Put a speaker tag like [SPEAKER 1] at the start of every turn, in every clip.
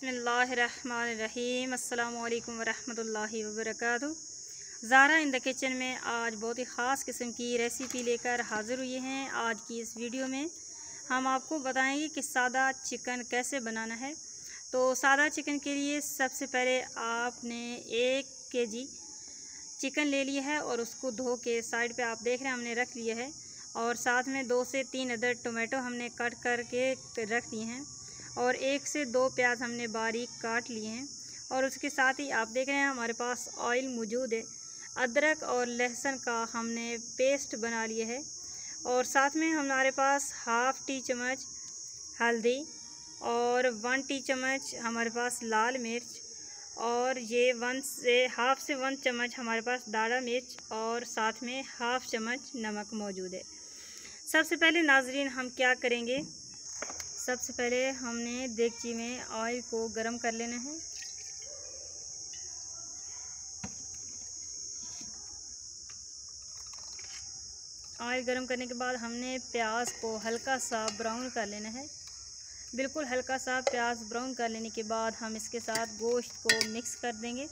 [SPEAKER 1] बिस्मिल्लाहिर्रहमानिर्रहीम। अस्सलामुअलैकुम वरहमतुल्लाहि वबरकातुहू। ज़ारा इन द किचन में आज बहुत ही ख़ास किस्म की रेसिपी लेकर हाज़िर हुई हैं। आज की इस वीडियो में हम आपको बताएंगे कि सादा चिकन कैसे बनाना है। तो सादा चिकन के लिए सबसे पहले आपने 1 kg चिकन ले लिया है और उसको धो के साइड पे आप देख रहे हैं हमने रख लिया है। और साथ में 2 से 3 अदर टोमेटो हमने कट करके रख दिए हैं और 1 से 2 प्याज हमने बारीक काट लिए हैं। और उसके साथ ही आप देख रहे हैं हमारे पास ऑयल मौजूद है। अदरक और लहसुन का हमने पेस्ट बना लिया है और साथ में हमारे पास हाफ़ टी चम्मच हल्दी और 1 टी चम्मच हमारे पास लाल मिर्च और ये 1/2 से 1 चम्मच हमारे पास दाढ़ा मिर्च और साथ में हाफ़ चम्मच नमक मौजूद है। सबसे पहले नाजरीन हम क्या करेंगे, सबसे पहले हमने देगची में ऑयल को गरम कर लेना है। ऑयल गरम करने के बाद हमने प्याज को हल्का सा ब्राउन कर लेना है। बिल्कुल हल्का सा प्याज ब्राउन कर लेने के बाद हम इसके साथ गोश्त को मिक्स कर देंगे।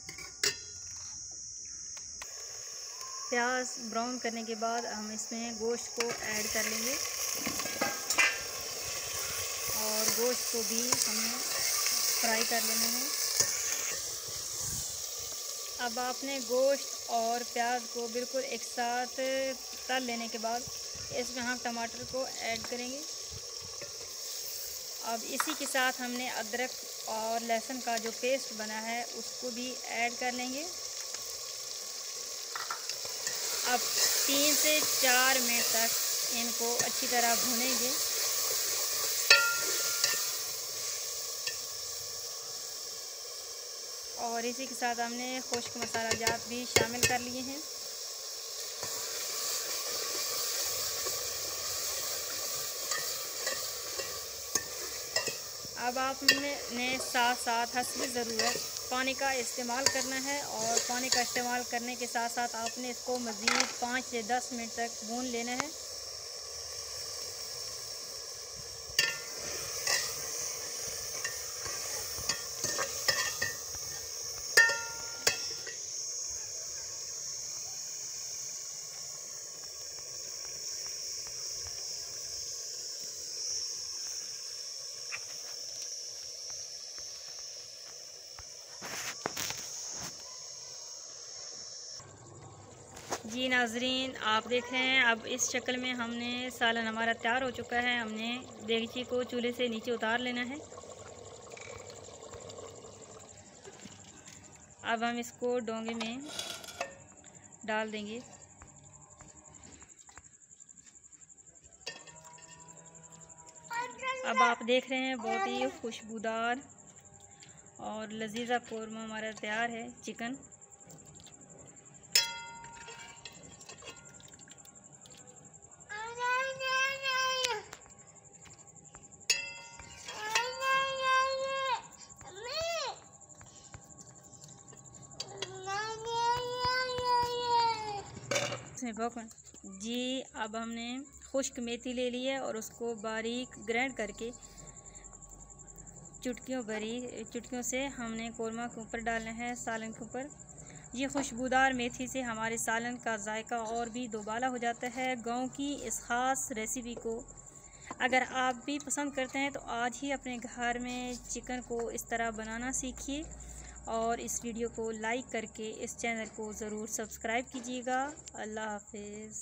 [SPEAKER 1] प्याज ब्राउन करने के बाद हम इसमें गोश्त को ऐड कर लेंगे और गोश्त को भी हमें फ्राई कर लेना है। अब आपने गोश्त और प्याज को बिल्कुल एक साथ तल लेने के बाद इसमें हम टमाटर को ऐड करेंगे। अब इसी के साथ हमने अदरक और लहसुन का जो पेस्ट बना है उसको भी ऐड कर लेंगे। अब 3 से 4 मिनट तक इनको अच्छी तरह भूनेंगे। और इसी के साथ हमने खुश्क मसाला जात भी शामिल कर लिए हैं। अब आपने साथ साथ हस्बे ज़रूरत पानी का इस्तेमाल करना है और पानी का इस्तेमाल करने के साथ साथ आपने इसको मज़ीद 5 से 10 मिनट तक भून लेना है। जी नाजरीन, आप देख रहे हैं अब इस शक्ल में हमने सालन हमारा तैयार हो चुका है। हमने देगची को चूल्हे से नीचे उतार लेना है। अब हम इसको डोंगे में डाल देंगे। अब आप देख रहे हैं बहुत ही खुशबूदार और लजीजा कौरमा हमारा तैयार है चिकन। जी अब हमने खुश्क मेथी ले ली है और उसको बारीक ग्राइंड करके चुटकियों से हमने कौरमा के ऊपर डालना है, सालन के ऊपर। ये खुशबूदार मेथी से हमारे सालन का जायका और भी दोबाला हो जाता है। गांव की इस ख़ास रेसिपी को अगर आप भी पसंद करते हैं तो आज ही अपने घर में चिकन को इस तरह बनाना सीखिए और इस वीडियो को लाइक करके इस चैनल को ज़रूर सब्सक्राइब कीजिएगा। अल्लाह हाफ़िज़।